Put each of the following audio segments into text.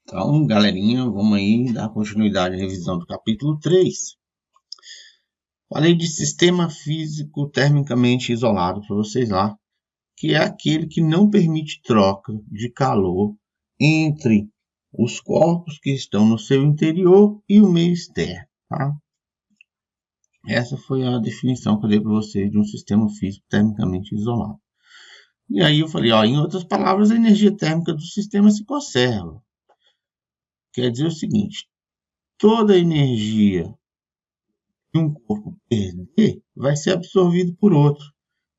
Então, galerinha, vamos aí dar continuidade à revisão do capítulo 3. Falei de sistema físico termicamente isolado para vocês lá, que é aquele que não permite troca de calor entre os corpos que estão no seu interior e o meio externo, tá? Essa foi a definição que eu dei para vocês de um sistema físico termicamente isolado. E aí eu falei, em outras palavras, a energia térmica do sistema se conserva. Quer dizer o seguinte, toda a energia que um corpo perder vai ser absorvido por outro.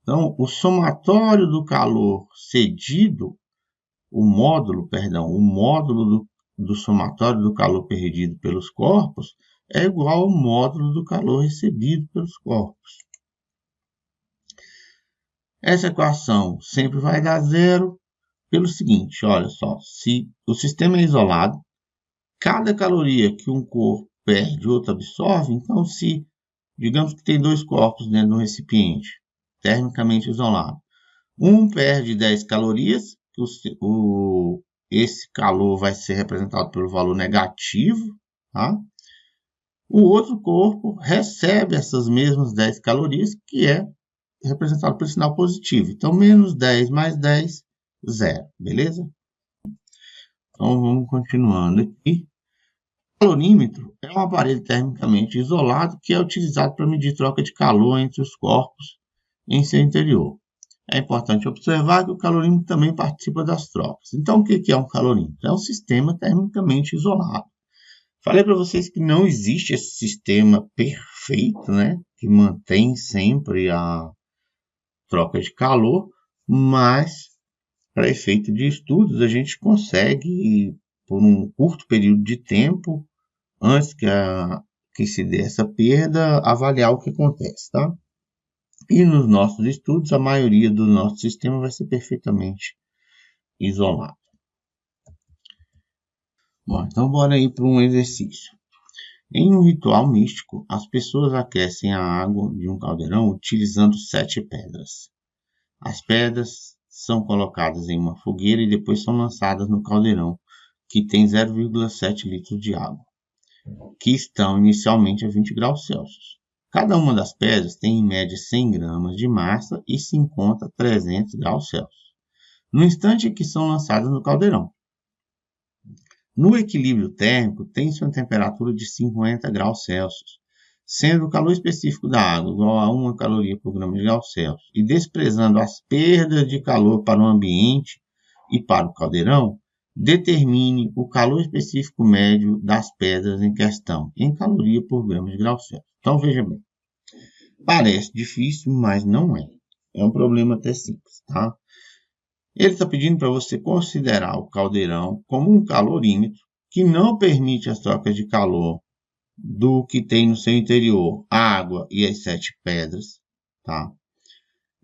Então, o somatório do calor cedido, o módulo do somatório do calor perdido pelos corpos é igual ao módulo do calor recebido pelos corpos. Essa equação sempre vai dar zero pelo seguinte, olha só, se o sistema é isolado, cada caloria que um corpo perde, outro absorve, então se, digamos que tem dois corpos dentro de um recipiente, termicamente isolado, um perde 10 calorias, esse calor vai ser representado pelo valor negativo, tá? O outro corpo recebe essas mesmas 10 calorias, que é representado pelo sinal positivo. Então, menos 10 mais 10, 0, beleza? Então, vamos continuando aqui. O calorímetro é um aparelho termicamente isolado que é utilizado para medir troca de calor entre os corpos em seu interior. É importante observar que o calorímetro também participa das trocas. Então, o que é um calorímetro? É um sistema termicamente isolado. Falei para vocês que não existe esse sistema perfeito, né, que mantém sempre a troca de calor, mas para efeito de estudos a gente consegue, por um curto período de tempo, antes que se dê essa perda, avaliar o que acontece, tá? E nos nossos estudos, a maioria do nosso sistema vai ser perfeitamente isolado. Bom, então bora aí para um exercício. Em um ritual místico, as pessoas aquecem a água de um caldeirão utilizando 7 pedras. As pedras são colocadas em uma fogueira e depois são lançadas no caldeirão, que tem 0,7 litros de água, que estão inicialmente a 20 graus Celsius. Cada uma das pedras tem em média 100 gramas de massa e se encontra a 300 graus Celsius, no instante em que são lançadas no caldeirão. No equilíbrio térmico, tem-se uma temperatura de 50 graus Celsius, sendo o calor específico da água igual a 1 caloria por grama de grau Celsius, e desprezando as perdas de calor para o ambiente e para o caldeirão, determine o calor específico médio das pedras em questão, em caloria por grama de grau Celsius. Então, veja bem, parece difícil, mas não é. É um problema até simples, tá? Ele está pedindo para você considerar o caldeirão como um calorímetro que não permite as trocas de calor do que tem no seu interior, a água e as 7 pedras, tá?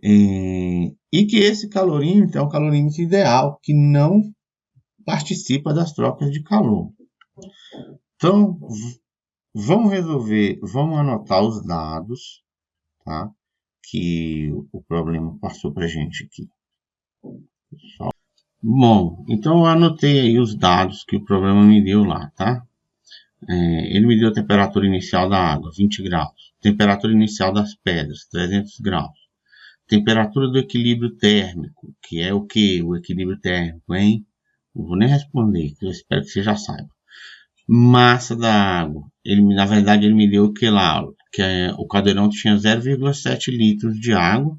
E que esse calorímetro é um calorímetro ideal, que não participa das trocas de calor. Então, vamos anotar os dados, tá? Que o problema passou para a gente aqui. Bom, então eu anotei aí os dados que o problema me deu lá, tá? Ele me deu a temperatura inicial da água, 20 graus. Temperatura inicial das pedras, 300 graus. Temperatura do equilíbrio térmico, que é o que? O equilíbrio térmico, hein? Não vou nem responder, eu espero que você já saiba. Massa da água. Na verdade, ele me deu o que lá? O caldeirão tinha 0,7 litros de água,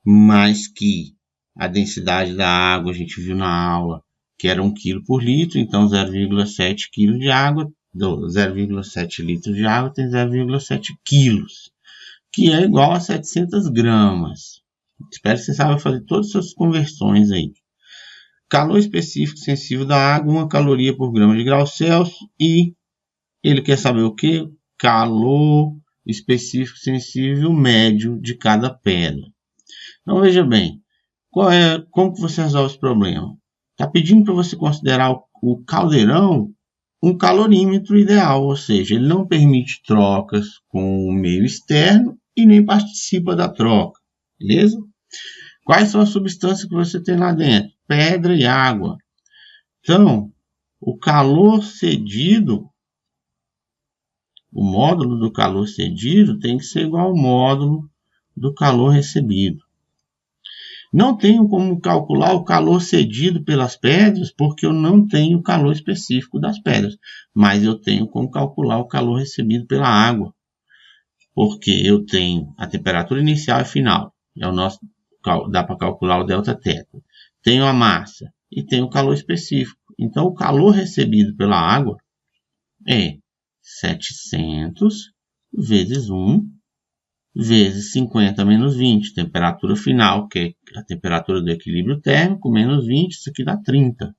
mas que a densidade da água, a gente viu na aula, que era 1 kg por litro, então 0,7 kg de água, 0,7 litros de água tem 0,7 quilos, que é igual a 700 gramas. Espero que você saiba fazer todas essas conversões aí. Calor específico sensível da água, 1 caloria por grama de grau Celsius, e ele quer saber o que? Calor específico sensível médio de cada pedra. Então veja bem, como que você resolve esse problema? Está pedindo para você considerar o caldeirão um calorímetro ideal, ou seja, ele não permite trocas com o meio externo e nem participa da troca, beleza? Quais são as substâncias que você tem lá dentro? Pedra e água. Então, o calor cedido, o módulo do calor cedido tem que ser igual ao módulo do calor recebido. Não tenho como calcular o calor cedido pelas pedras, porque eu não tenho o calor específico das pedras, mas eu tenho como calcular o calor recebido pela água, porque eu tenho a temperatura inicial e final, é o nosso, dá para calcular o delta-θ. Tenho a massa e tenho o calor específico. Então, o calor recebido pela água é 700 vezes 1 vezes 50 menos 20, temperatura final, que é a temperatura do equilíbrio térmico, menos 20, isso aqui dá 30.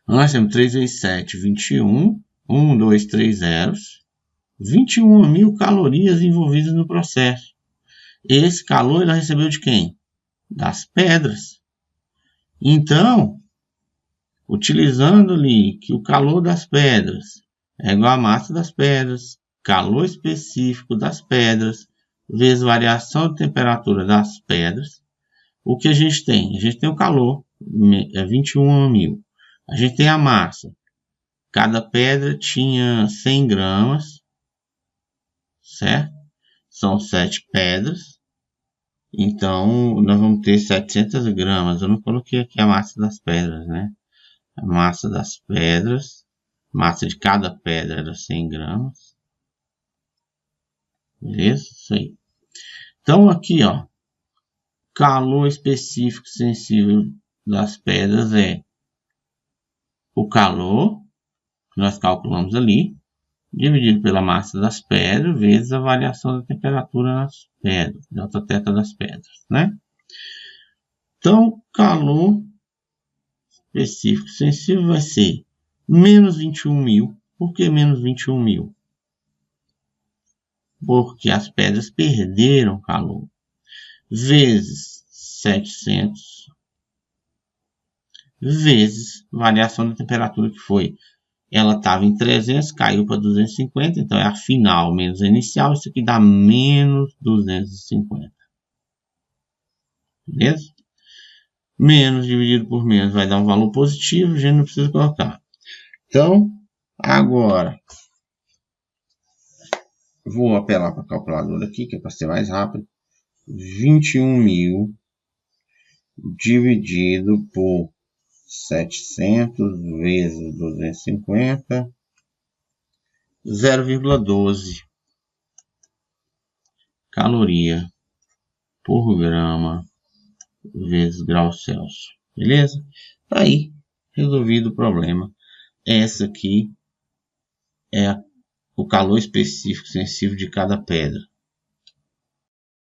Então, nós temos 3 vezes 7, 21, 1, 2, 3 zeros, 21.000 calorias envolvidas no processo. Esse calor ele recebeu de quem? Das pedras. Então, utilizando ali que o calor das pedras é igual à massa das pedras, calor específico das pedras, vezes variação de temperatura das pedras, o que a gente tem? A gente tem o calor, é 21.000. A gente tem a massa. Cada pedra tinha 100 gramas, certo? São 7 pedras. Então, nós vamos ter 700 gramas. Eu não coloquei aqui a massa das pedras, né? A massa das pedras, massa de cada pedra era 100 gramas. Beleza? Isso aí. Então, aqui, ó, calor específico sensível das pedras é o calor, que nós calculamos ali, dividido pela massa das pedras, vezes a variação da temperatura nas pedras, delta-θ das pedras, né? Então, calor específico sensível vai ser menos 21.000. Por que menos 21.000? Porque as pedras perderam calor. Vezes 700 vezes variação da temperatura que foi. Ela estava em 300, caiu para 250, então é a final menos a inicial. Isso aqui dá menos 250. Beleza? Menos dividido por menos vai dar um valor positivo, a gente não precisa colocar. Então, agora, vou apelar para a calculadora aqui, que é para ser mais rápido. 21.000 dividido por 700 vezes 250, 0,12 caloria por grama vezes grau Celsius. Beleza? Tá aí, resolvido o problema. Essa aqui é o calor específico sensível de cada pedra.